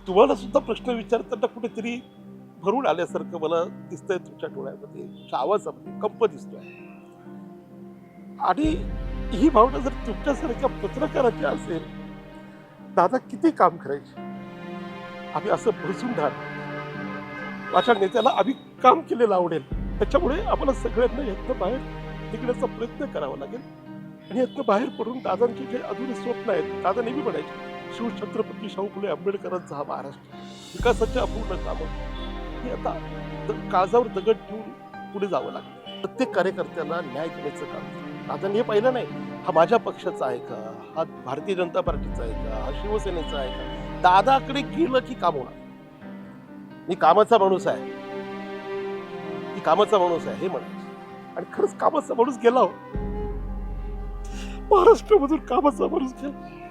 तुम्हाला सुद्धा प्रश्न विचारताना कुठेतरी भरून आल्यासारखं मला दिसतंय तुमच्या डोळ्यामध्ये, तुमच्या आवाजामध्ये कंप दिसतोय. आणि ही भावना जर तुमच्यासारख्या पत्रकाराची असेल, दादा किती काम करायचे. आम्ही असं बसून राहतो. माझ्या नेत्याला आम्ही काम केलेलं आवडेल. त्याच्यामुळे आम्हाला सगळ्यांना यातनं बाहेर निघण्याचा प्रयत्न करावा लागेल. आणि यातनं बाहेर पडून दादांचे जे अधुरे स्वप्न आहेत, दादा नेहमी म्हणायचे, शिवछत्रपती शाहू फुले आंबेडकरांचा हा महाराष्ट्र, विकासाची अपूर्ण कामं, हे आता काळजावर दगड ठेवून पुढे जावं लागतं. प्रत्येक कार्यकर्त्याला न्याय देण्याचं काम दादांनी हे पाहिलं नाही. हा माझ्या पक्षाचा आहे का, हा भारतीय जनता पार्टीचा आहे का, हा शिवसेनेचा आहे का. दादाकडे गेलं की काम होणार. मी कामाचा माणूस आहे, मी कामाचा माणूस आहे हे म्हणायचे. आणि खरंच कामाचा माणूस गेला हो. महाराष्ट्रामधून कामाचा माणूस गेला.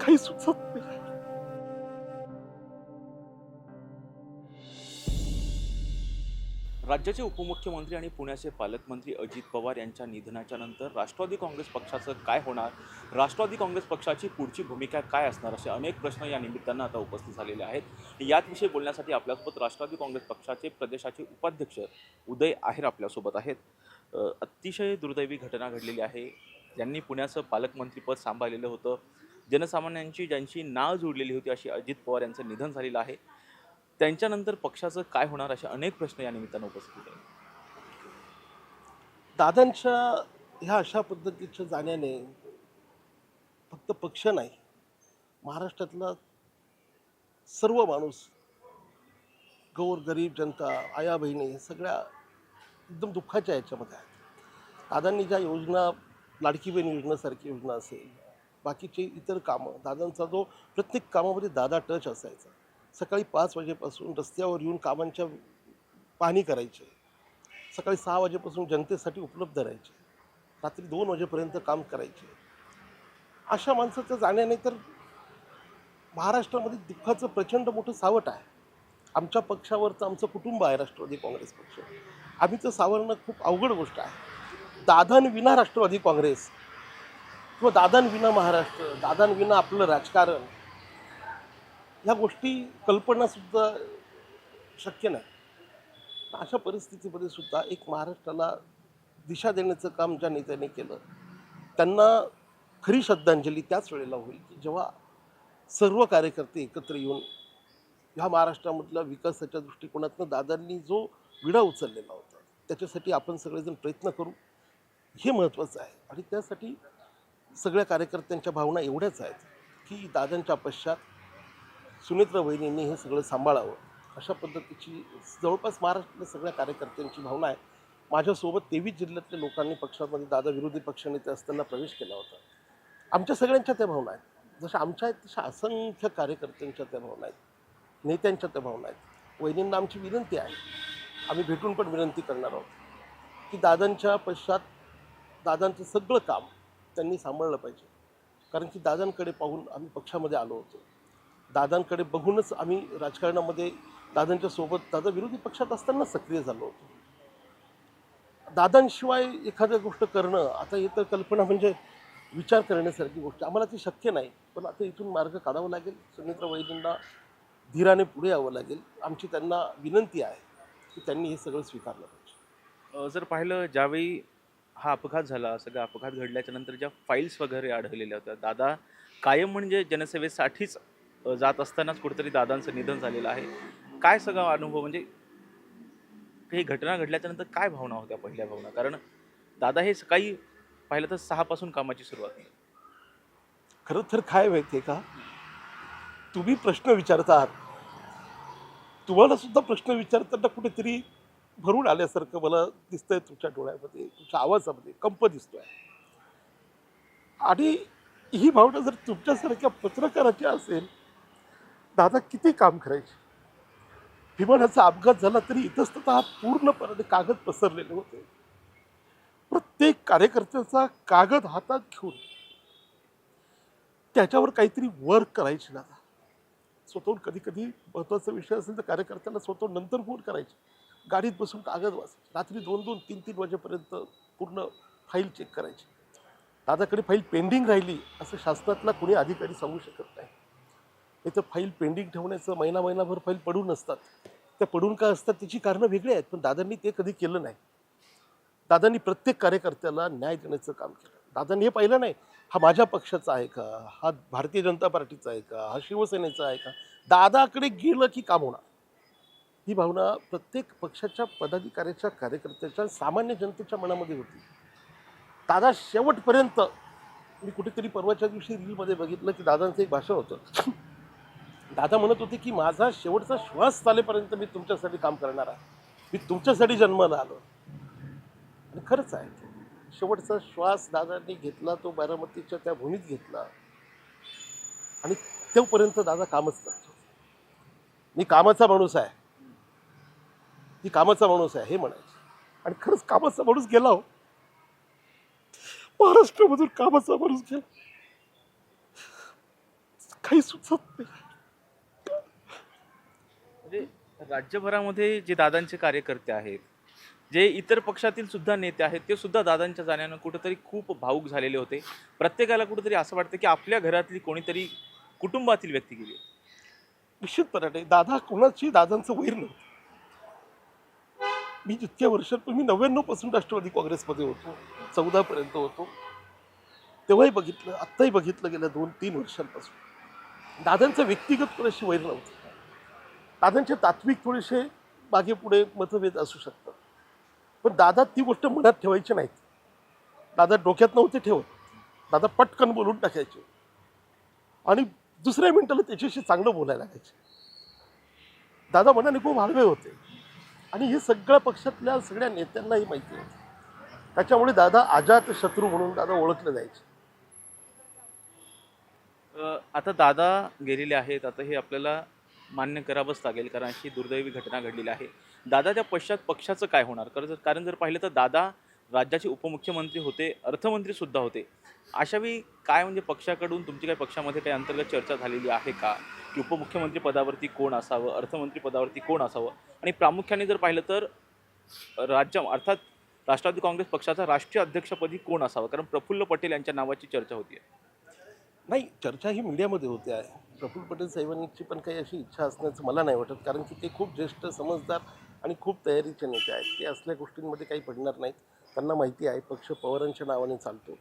काही सुचत नाही. राज्याचे उपमुख्यमंत्री आणि पुण्याचे पालकमंत्री अजित पवार यांच्या निधनाच्या नंतर राष्ट्रवादी काँग्रेस पक्षाचं काय होणार, राष्ट्रवादी काँग्रेस पक्षाची पुढची भूमिका काय असणार, असे अनेक प्रश्न या निमित्तानं आता उपस्थित झालेले आहेत. याचविषयी बोलण्यासाठी आपल्यासोबत राष्ट्रवादी काँग्रेस पक्षाचे प्रदेशाचे उपाध्यक्ष उदय आहेर आपल्यासोबत आहेत. अतिशय दुर्दैवी घटना घडलेली आहे. ज्यांनी पुण्याचं पालकमंत्रीपद सांभाळलेलं होतं, जनसामान्यांची ज्यांची नाळ जोडलेली होती, अशी अजित पवार यांचं निधन झालेलं आहे. त्यांच्यानंतर पक्षाचं काय होणार, असे अनेक प्रश्न या निमित्तानं उपस्थित आहेत. दादांच्या ह्या अशा पद्धतीच्या जाण्याने फक्त पक्ष नाही, महाराष्ट्रातला सर्व माणूस, गौर गरीब जनता, आया बहिणी हे सगळ्या एकदम दुःखाच्या याच्यामध्ये आहेत. दादांनी ज्या योजना, लाडकी बहीण योजनेसारखी योजना असेल, बाकीचे इतर कामं, दादांचा जो प्रत्येक कामामध्ये दादा टच असायचा. सकाळी 5 वाजेपासून रस्त्यावर येऊन कामांच्या पाहणी करायचे, सकाळी 6 वाजेपासून जनतेसाठी उपलब्ध राहायचे, रात्री 2 वाजेपर्यंत काम करायचे. अशा माणसाचं जाण्याने तर महाराष्ट्रामध्ये दुःखाचं प्रचंड मोठं सावट आहे. आमच्या पक्षावर तर आमचं कुटुंब आहे राष्ट्रवादी काँग्रेस पक्ष. आम्ही तर सावरणं खूप अवघड गोष्ट आहे. दादांविना राष्ट्रवादी काँग्रेस किंवा दादांविना महाराष्ट्र, दादांविना आपलं राजकारण, ह्या गोष्टी कल्पनासुद्धा शक्य नाही. अशा परिस्थितीमध्ये सुद्धा एक महाराष्ट्राला दिशा देण्याचं काम ज्या नेत्याने केलं, त्यांना खरी श्रद्धांजली त्याच वेळेला होईल की जेव्हा सर्व कार्यकर्ते एकत्र येऊन ह्या महाराष्ट्रामधल्या विकासाच्या दृष्टिकोनातून दादांनी जो विडा उचललेला होता, त्याच्यासाठी आपण सगळेजण प्रयत्न करू, हे महत्त्वाचं आहे. आणि त्यासाठी सगळ्या कार्यकर्त्यांच्या भावना एवढ्याच आहेत की दादांच्या पश्चात सुनेत्रा वहिनींनी हे सगळं सांभाळावं, अशा पद्धतीची जवळपास महाराष्ट्रातल्या सगळ्या कार्यकर्त्यांची भावना आहे. माझ्यासोबत 23 जिल्ह्यातल्या लोकांनी पक्षामध्ये दादा विरोधी पक्षनेते असताना प्रवेश केला होता. आमच्या सगळ्यांच्या त्या भावना आहेत. जशा आमच्या आहेत तशा असंख्य कार्यकर्त्यांच्या त्या भावना आहेत, नेत्यांच्या त्या भावना आहेत. वहिनींना आमची विनंती आहे, आम्ही भेटून पण विनंती करणार आहोत की दादांच्या पश्चात दादांचं सगळं काम त्यांनी सांभाळलं पाहिजे. कारण की दादांकडे पाहून आम्ही पक्षामध्ये आलो होतो, दादांकडे बघूनच आम्ही राजकारणामध्ये दादांच्या सोबत, दादा विरोधी पक्षात असताना सक्रिय झालो होतो. दादांशिवाय एखाद्या गोष्ट करणं आता हे तर कल्पना म्हणजे विचार करण्यासारखी गोष्ट, आम्हाला ती शक्य नाही. पण आता इथून मार्ग काढावा लागेल. सुनेत्रा वहिनींना धीराने पुढे यावं लागेल. आमची त्यांना विनंती आहे की त्यांनी हे सगळं स्वीकारलं पाहिजे. जर पाहिलं, ज्यावेळी हा अपघात झाला, सगळा अपघात घडल्याच्या नंतर ज्या फाईल्स वगैरे आढळलेल्या होत्या, दादा कायम म्हणजे जनसेवेसाठीच जात असतानाच कुठेतरी दादांचं निधन झालेलं आहे. काय सगळा अनुभव, म्हणजे काही घटना घडल्याच्या नंतर काय भावना होत्या, पहिल्या भावना? कारण दादा हे सकाळी पाहिलं तर 6 पासून कामाची सुरुवात आहे. खरं तर काय माहिती आहे का, तुम्ही प्रश्न विचारता आहात, तुम्हाला सुद्धा प्रश्न विचारताना कुठेतरी भरून आल्यासारखं मला दिसतंय तुमच्या डोळ्यामध्ये, तुमच्या आवाजामध्ये कंप दिसतोय. आणि ही भावना जर तुमच्यासारख्या पत्रकाराची असेल, दादा किती काम करायचे. विमानाचा अपघात झाला तरी इतस्ततः हा पूर्णपणे कागद पसरलेले होते. प्रत्येक कार्यकर्त्याचा कागद हातात घेऊन त्याच्यावर काहीतरी वर्क करायचे दादा. स्वतःहून कधी कधी महत्त्वाचा विषय असेल तर कार्यकर्त्याला स्वतःहून नंतर फोन करायचे, गाडीत बसून कागद वाचायचे, रात्री 2-2, 3-3 वाजेपर्यंत पूर्ण फाईल चेक करायची. दादाकडे फाईल पेंडिंग राहिली असं शासनातला कोणी अधिकारी सांगू शकत नाही. इथं फाईल पेंडिंग ठेवण्याचं महिनाभर फाईल पडून असतात. त्या पडून का असतात त्याची कारणं वेगळी आहेत, पण दादांनी ते कधी केलं नाही. दादांनी प्रत्येक कार्यकर्त्याला न्याय देण्याचं काम केलं. दादांनी हे पाहिलं नाही, हा माझ्या पक्षाचा आहे का, हा भारतीय जनता पार्टीचा आहे का, हा शिवसेनेचा आहे का. दादाकडे गेलं की काम होणार, ही भावना प्रत्येक पक्षाच्या पदाधिकाऱ्याच्या, कार्यकर्त्याच्या, सामान्य जनतेच्या मनामध्ये होती. दादा शेवटपर्यंत, मी कुठेतरी परवाच्या दिवशी रीलमध्ये बघितलं की दादांचं एक भाषण होतं. दादा म्हणत होते की माझा शेवटचा श्वास चालेपर्यंत मी तुमच्यासाठी काम करणार आहे, मी तुमच्यासाठी जन्माला आलो. आणि खरंच आहे, शेवटचा श्वास दादांनी घेतला तो बारामतीच्या त्या भूमीत घेतला आणि तोपर्यंत दादा कामच करतो. मी कामाचा माणूस आहे, मी कामाचा माणूस आहे हे म्हणायचे. आणि खरंच कामाचा माणूस गेला हो, महाराष्ट्रामधून कामाचा माणूस गेला. काही सुचत नाही. म्हणजे राज्यभरामध्ये जे दादांचे कार्यकर्ते आहेत, जे इतर पक्षातील सुद्धा नेते आहेत, ते सुद्धा दादांच्या जाण्यानं कुठंतरी खूप भावूक झालेले होते. प्रत्येकाला कुठंतरी असं वाटतं की आपल्या घरातली कोणीतरी कुटुंबातील व्यक्ती गेली. निश्चितपणे दादा कोणाची दादांचं वैर नव्हतं. मी जितक्या वर्षात, मी 99 पासून राष्ट्रवादी काँग्रेसमध्ये होतो, 14 पर्यंत होतो, तेव्हाही बघितलं, आत्ताही बघितलं, गेल्या 2-3 वर्षांपासून दादांचं व्यक्तिगत कोणाशी वैर नव्हतं. दादांचे तात्विक थोडेसे मागे पुढे मतभेद असू शकतात, पण दादा ती गोष्ट मनात ठेवायची नाहीत. दादा डोक्यात नव्हते ठेवत, दादा पटकन बोलून टाकायचे आणि दुसऱ्या मिनिटाला त्याच्याशी चांगलं बोलायला लागायचे. दादा मनाने खूप हळवे होते आणि हे सगळ्या पक्षातल्या सगळ्या नेत्यांनाही माहिती होतं. त्याच्यामुळे दादा अजात शत्रू म्हणून दादा ओळखले जायचे. आता दादा गेलेले आहेत, आता हे आपल्याला मान्य करावंच लागेल, कारण अशी दुर्दैवी घटना घडलेली आहे. दादाच्या पश्चात पक्षाचं काय होणार? कारण जर पाहिलं तर दादा राज्याचे उपमुख्यमंत्री होते, अर्थमंत्रीसुद्धा होते. अशावेळी काय म्हणजे पक्षाकडून तुमची काही पक्षामध्ये काही अंतर्गत चर्चा झालेली आहे का, की उपमुख्यमंत्री पदावरती कोण असावं, अर्थमंत्री पदावरती कोण असावं? आणि प्रामुख्याने जर पाहिलं तर राज्य अर्थात राष्ट्रवादी काँग्रेस पक्षाचा राष्ट्रीय अध्यक्षपदी कोण असावं? कारण प्रफुल्ल पटेल यांच्या नावाची चर्चा होती. नाही, चर्चा ही मीडियामध्ये होते आहे. प्रफुल्ल पटेल साहेबांची पण काही अशी इच्छा असण्याचं मला नाही वाटत, कारण की ते खूप ज्येष्ठ, समजदार आणि खूप तयारीचे नेते आहेत. ते असल्या गोष्टींमध्ये काही पडणार नाहीत. त्यांना माहिती आहे पक्ष पवारांच्या नावाने चालतो.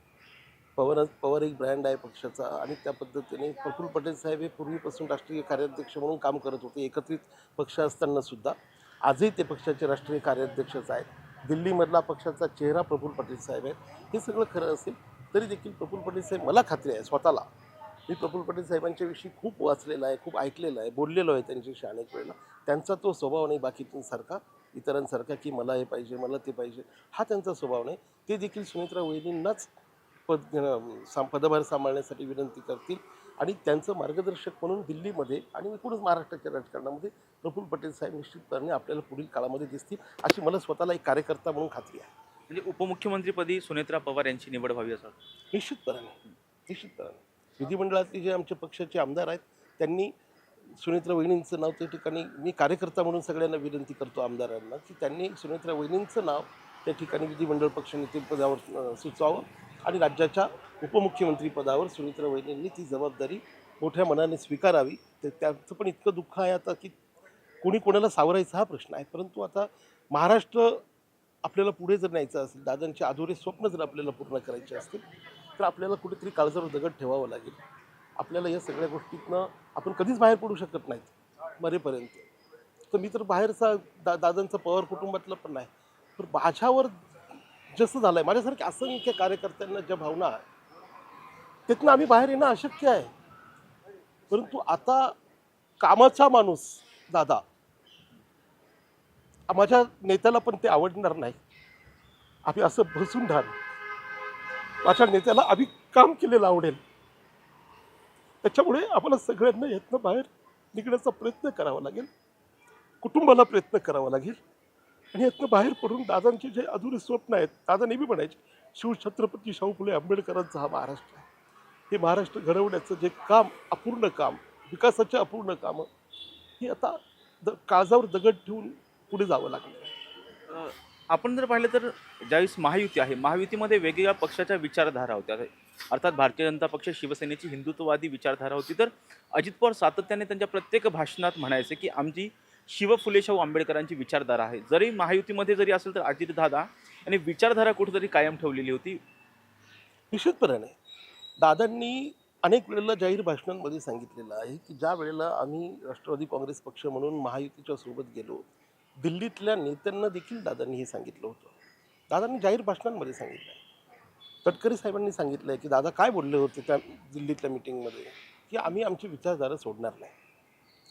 पवार एक ब्रँड आहे पक्षाचा आणि त्या पद्धतीने प्रफुल्ल पटेल साहेब हे पूर्वीपासून राष्ट्रीय कार्याध्यक्ष म्हणून काम करत होते. एकत्रित पक्ष असताना सुद्धा आजही ते पक्षाचे राष्ट्रीय कार्याध्यक्षच आहेत. दिल्लीमधला पक्षाचा चेहरा प्रफुल्ल पटेल साहेब आहेत. हे सगळं खरं असेल तरी देखील प्रफुल्ल पटेल साहेब, मला खात्री आहे स्वतःला, मी प्रफुल्ल पटेल साहेबांच्याविषयी खूप वाचलेलं आहे, खूप ऐकलेलं आहे, बोललेलो आहे त्यांच्याशी अनेक वेळेला. त्यांचा तो स्वभाव नाही बाकीसारखा, इतरांसारखा की मला हे पाहिजे, मला ते पाहिजे, हा त्यांचा स्वभाव नाही. ते देखील सुनेत्रा वहिनींनाच पदभार सांभाळण्यासाठी विनंती करतील आणि त्यांचं मार्गदर्शक म्हणून दिल्लीमध्ये आणि एकूणच महाराष्ट्राच्या राजकारणामध्ये प्रफुल्ल पटेल साहेब निश्चितपणे आपल्याला पुढील काळामध्ये दिसतील, अशी मला स्वतःला एक कार्यकर्ता म्हणून खात्री आहे. म्हणजे उपमुख्यमंत्रीपदी सुनेत्रा पवार यांची निवड व्हावी असं निश्चितपणे विधिमंडळातले जे आमच्या पक्षाचे आमदार आहेत त्यांनी सुनेत्रा वहिनींचं नाव त्या ठिकाणी, मी कार्यकर्ता म्हणून सगळ्यांना विनंती करतो आमदारांना की त्यांनी सुनेत्रा वहिनींचं नाव त्या ठिकाणी विधिमंडळ पक्षनेते पदावर सुचवावं आणि राज्याच्या उपमुख्यमंत्री पदावर सुनेत्रा वहिनींनी ती जबाबदारी मोठ्या मनाने स्वीकारावी. तर त्याचं पण इतकं दुःख आहे आता की कोणी कोणाला सावरायचा हा प्रश्न आहे. परंतु आता महाराष्ट्र आपल्याला पुढे जर न्यायचं असेल, दादांचे अधुरे स्वप्न जर आपल्याला पूर्ण करायचे असतील, तर आपल्याला कुठेतरी काळजावर दगड ठेवावं लागेल. आपल्याला या सगळ्या गोष्टीतनं आपण कधीच बाहेर पडू शकत नाहीत मरेपर्यंत. तर मी तर बाहेरचा दादांचा पवार कुटुंबातलं पण नाही, तर माझ्यावर जसं झालं आहे, माझ्यासारख्या असंख्य कार्यकर्त्यांना ज्या भावना आहे त्यातनं आम्ही बाहेर येणं अशक्य आहे. परंतु आता कामाचा माणूस दादा, माझ्या नेत्याला पण ते आवडणार नाही. आम्ही असं बसून राहणार, माझ्या नेत्याला आम्ही काम केलेलं आवडेल. त्याच्यामुळे आम्हाला सगळ्यांना यातनं बाहेर निघण्याचा प्रयत्न करावा लागेल, कुटुंबाला प्रयत्न करावा लागेल आणि यातनं बाहेर पडून दादांचे जे अधुरे स्वप्न आहेत, दादा नेहमी म्हणायचे शिवछत्रपती शाहू फुले आंबेडकरांचा हा महाराष्ट्र आहे. हे महाराष्ट्र घडवण्याचं जे काम, अपूर्ण काम, विकासाचे अपूर्ण कामं, ही आता काळजावर दगड ठेवून पुढे जावं लागलं. आपण जर पाहिलं तर ज्यावेळेस महायुती आहे, महायुतीमध्ये वेगवेगळ्या पक्षाच्या विचारधारा होत्या. अर्थात भारतीय जनता पक्ष शिवसेनेची हिंदुत्ववादी विचारधारा होती. तर अजित पवार सातत्याने त्यांच्या प्रत्येक भाषणात म्हणायचे की आमची शिव फुले शाहू आंबेडकरांची विचारधारा आहे. जरी महायुतीमध्ये जरी असेल तर अजितदादा यांनी विचारधारा कुठेतरी कायम ठेवलेली होती. निश्चितपणाने दादांनी अनेक वेळेला जाहीर भाषणांमध्ये सांगितलेलं आहे की ज्या वेळेला आम्ही राष्ट्रवादी काँग्रेस पक्ष म्हणून महायुतीच्या सोबत गेलो, दिल्लीतल्या नेत्यांना देखील दादांनी हे सांगितलं होतं. दादांनी जाहीर भाषणांमध्ये सांगितलं आहे. तटकरे साहेबांनी सांगितलं आहे की दादा काय बोलले होते त्या दिल्लीतल्या मिटिंगमध्ये, की आम्ही आमची विचारधारा सोडणार नाही.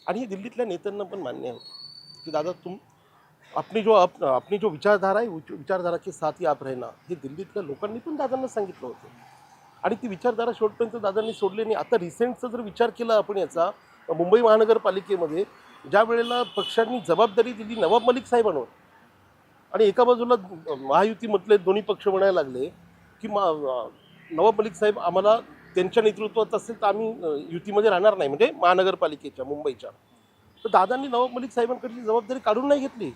आणि हे दिल्लीतल्या नेत्यांना पण मान्य होतं की दादा अपनी जो विचारधारा है विचारधारा के साथ ही आप रहना, हे दिल्लीतल्या लोकांनी पण दादांना सांगितलं होतं. आणि ती विचारधारा शेवटपर्यंत दादांनी सोडली नाही. आता रिसेंटचा जर विचार केला आपण याचा, मुंबई महानगरपालिकेमध्ये ज्या वेळेला पक्षांनी जबाबदारी दिली नवाब मलिक साहेबांवर, आणि एका बाजूला महायुतीमधले दोन्ही पक्ष म्हणायला लागले की नवाब मलिक साहेब आम्हाला त्यांच्या नेतृत्वात असेल तर आम्ही युतीमध्ये राहणार नाही, म्हणजे महानगरपालिकेच्या मुंबईच्या. तर दादांनी नवाब मलिक साहेबांकडची जबाबदारी काढून नाही घेतली.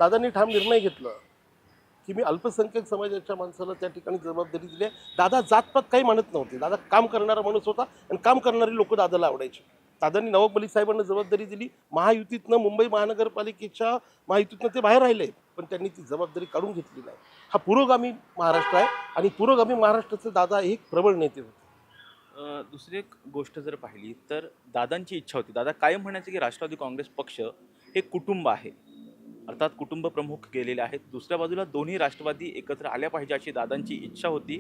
दादांनी ठाम निर्णय घेतला की मी अल्पसंख्याक समाजाच्या माणसाला त्या ठिकाणी जबाबदारी दिली आहे. दादा जातपात काही म्हणत नव्हते. दादा काम करणारा माणूस होता आणि काम करणारी लोक दादाला आवडायचे. दादांनी नवाब मलिक साहेबांना जबाबदारी दिली. महायुतीतनं मुंबई महानगरपालिकेच्या महायुतीतनं ते बाहेर राहिले, पण त्यांनी ती जबाबदारी काढून घेतली नाही. हा पुरोगामी महाराष्ट्र आहे आणि पुरोगामी महाराष्ट्राचे दादा एक प्रबळ नेते होते. दुसरी एक गोष्ट जर पाहिली तर दादांची इच्छा होती. दादा कायम म्हणायचे की राष्ट्रवादी काँग्रेस पक्ष हे कुटुंब आहे. अर्थात कुटुंब प्रमुख गेलेले आहेत. दुसऱ्या बाजूला दोन्ही राष्ट्रवादी एकत्र आल्या पाहिजे अशी दादांची इच्छा होती.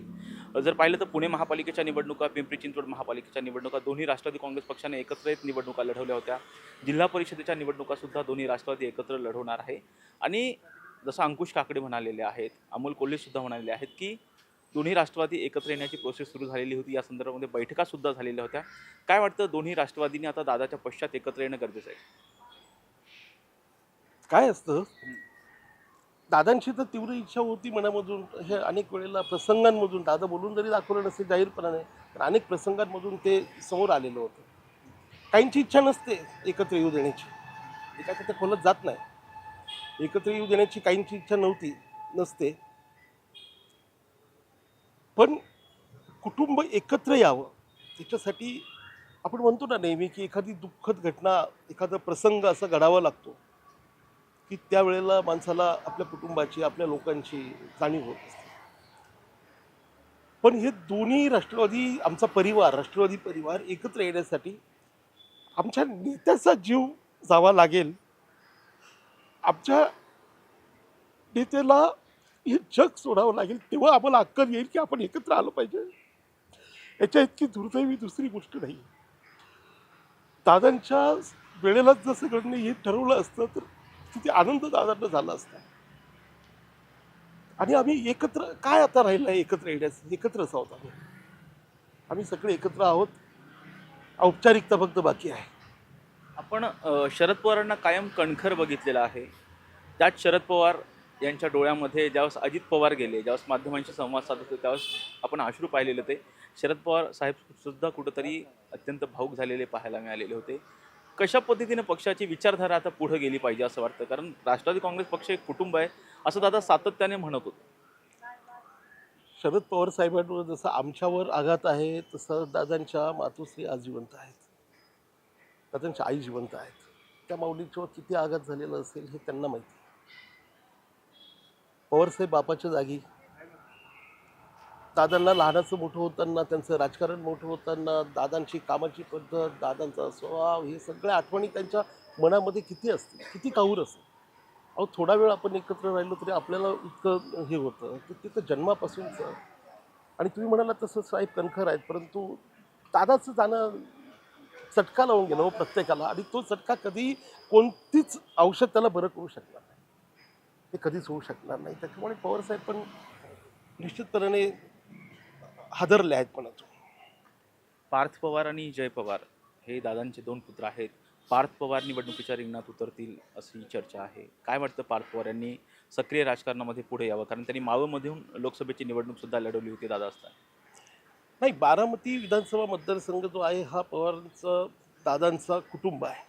जर पाहिलं तर पुणे महापालिकेच्या निवडणुका, पिंपरी चिंचवड महापालिकेच्या निवडणुका दोन्ही राष्ट्रवादी काँग्रेस पक्षाने एकत्रित निवडणुका लढवल्या होत्या. जिल्हा परिषदेच्या निवडणुकासुद्धा दोन्ही राष्ट्रवादी एकत्र लढवणार आहे. आणि जसं अंकुश काकडे म्हणालेले आहेत, अमोल कोल्हेसुद्धा म्हणालेले आहेत की दोन्ही राष्ट्रवादी एकत्र येण्याची प्रोसेस सुरू झालेली होती. या संदर्भामध्ये बैठकासुद्धा झालेल्या होत्या. काय वाटतं, दोन्ही राष्ट्रवादींनी आता दादाच्या पश्चात एकत्र येणं गरजेचं आहे? काय असतं, दादांची तर तीव्र इच्छा होती मनामधून. हे अनेक वेळेला प्रसंगांमधून दादा बोलून जरी दाखवलं नसेल जाहीरपणाने, तर अनेक प्रसंगांमधून ते समोर आलेलं होतं. काहींची इच्छा नसते एकत्र येऊ देण्याची, एकाच्या त्या खोलत जात नाही. एकत्र येऊ देण्याची काहींची इच्छा नसते, पण कुटुंब एकत्र यावं त्याच्यासाठी आपण म्हणतो ना नेहमी की एखादी दुःखद घटना, एखादा प्रसंग असा घडावा लागतो की त्यावेळेला माणसाला आपल्या कुटुंबाची, आपल्या लोकांची जाणीव होत असते. पण हे दोन्ही राष्ट्रवादी, आमचा परिवार, राष्ट्रवादी परिवार एकत्र येण्यासाठी आमच्या नेत्याचा जीव जावा लागेल. आमच्या नेत्याला हे जग सोडावं लागेल, तेव्हा आम्हाला अक्कल येईल की आपण एकत्र आलो पाहिजे. याच्या इतकी दुर्दैवी दुसरी गोष्ट नाही. दादांच्या वेळेलाच जर सगळ्यांनी हे ठरवलं असतं तर किती आनंद दादांना झाला असता. आणि आम्ही एकत्र, काय आता राहिलं आहे एकत्र येण्याचं? एकत्रच आहोत आम्ही सगळे एकत्र आहोत. औपचारिकता फक्त बाकी आहे. आपण शरद पवारांना कायम कणखर बघितलेलं आहे. त्याच शरद पवार यांच्या डोळ्यामध्ये ज्यावेळेस अजित पवार गेले, ज्यावेळेस माध्यमांशी संवाद साधत होते, त्यावेळेस आपण अश्रू पाहिलेले होते. शरद पवार साहेब सुद्धा कुठंतरी अत्यंत भावूक झालेले पाहायला मिळालेले होते. कशा पद्धतीने पक्षाची विचारधारा आता पुढे गेली पाहिजे असं वाटतं? कारण राष्ट्रवादी काँग्रेस पक्ष एक कुटुंब आहे असं दादा सातत्याने म्हणत होते. शरद पवार साहेबांवर जसं आमच्यावर आघात आहे, तसं दादांच्या मातोश्री आज जिवंत आहेत, दादांच्या आई जिवंत आहेत. त्या माऊलींच्यावर किती आघात झालेला असेल हे त्यांना माहिती. पवारसाहेब बापाच्या जागी, दादांना लहानाचं मोठं होताना, त्यांचं राजकारण मोठं होताना, दादांची कामाची पद्धत, दादांचा स्वभाव, हे सगळ्या आठवणी त्यांच्या मनामध्ये किती असतील, किती काहूर असेल. अहो, थोडा वेळ आपण एकत्र राहिलो तरी आपल्याला इतकं हे होतं. तर ते तर जन्मापासूनचं. आणि तुम्ही म्हणाला तसं साहेब कणखर आहेत, परंतु दादाचं जाणं चटका लावून गेलं हो प्रत्येकाला. आणि तो चटका कधी कोणतीच औषध त्याला बरं करू शकणार नाही, ते कधीच होऊ शकणार नाही. त्याच्यामुळे पवारसाहेब पण निश्चितपणे हादरले आहेत म्हणतो. पार्थ पवार आणि जय पवार हे दादांचे दोन पुत्र आहेत. पार्थ पवार निवडणुकीच्या रिंगणात उतरतील अशी चर्चा आहे. काय वाटतं, पार्थ पवार यांनी सक्रिय राजकारणामध्ये पुढे यावं? कारण त्यांनी मावळमधून लोकसभेची निवडणूकसुद्धा लढवली होती दादा असताना. नाही, बारामती विधानसभा मतदारसंघ जो आहे हा पवारांचा, दादांचा कुटुंब आहे.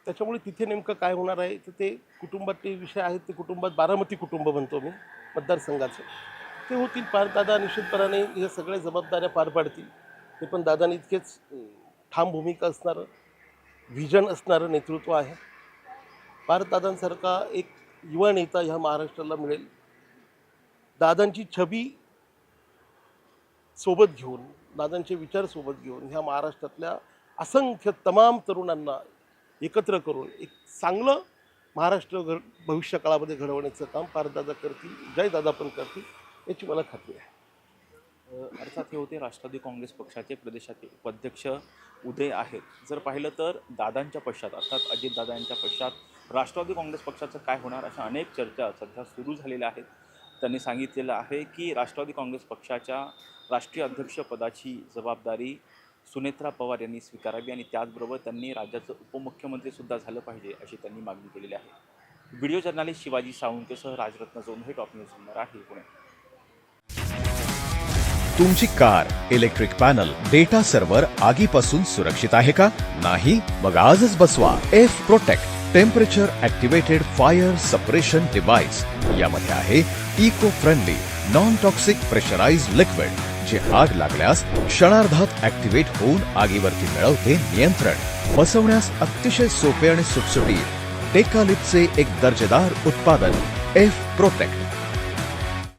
त्याच्यामुळे तिथे नेमकं काय होणार आहे तर ते कुटुंबातले विषय आहेत. ते कुटुंबात बारामती कुटुंब म्हणतो मी मतदारसंघाचं. ते होतील पार. दादा निश्चितपणाने या सगळ्या जबाबदाऱ्या पार पाडतील. ते पण दादाने इतकेच ठाम भूमिका असणारं, व्हिजन असणारं नेतृत्व आहे. दादांसारखा एक युवा नेता ह्या महाराष्ट्राला मिळेल. दादांची छबी सोबत घेऊन, दादांचे विचार सोबत घेऊन ह्या महाराष्ट्रातल्या असंख्य तमाम तरुणांना एकत्र करून एक चांगलं महाराष्ट्र भविष्य काळामध्ये घडवण्याचं काम पारदादा करतील. जयदादा पण करतील याची मला खात्री आहे. अर्थात हे होते राष्ट्रवादी काँग्रेस पक्षाचे प्रदेशाचे उपाध्यक्ष उदय आहेत. जर पाहिलं तर दादांच्या पश्चात अर्थात अजितदादा यांच्या पश्चात राष्ट्रवादी काँग्रेस पक्षाचं काय होणार अशा अनेक चर्चा सध्या सुरू झालेल्या आहेत. त्यांनी सांगितलेलं आहे की राष्ट्रवादी काँग्रेस पक्षाच्या राष्ट्रीय अध्यक्षपदाची जबाबदारी सुनेत्रा पवार यांनी स्वीकारावी आणि त्याचबरोबर त्यांनी राज्याचं उपमुख्यमंत्रीसुद्धा झालं पाहिजे अशी त्यांनी मागणी केलेली आहे. व्हिडिओ जर्नलिस्ट शिवाजी साळुंकेसह राजरत्न जोंधे, टॉप न्यूज मराठी, पुणे. तुमची car, electric panel, data server आगीपासून सुरक्षित आहे का? नाही? मग आजच बसवा F protect temperature activated fire suppression device. यामध्ये आहे eco friendly non toxic pressurised liquid जे आग लागल्यास क्षणार्धात ॲक्टिवेट होऊन आगीवरती मिळवते नियंत्रण. बसवण्यास अतिशय सोपे आणि सुटसुटीत. टेकालिपचे एक दर्जेदार उत्पादन एफ प्रोटेक्ट.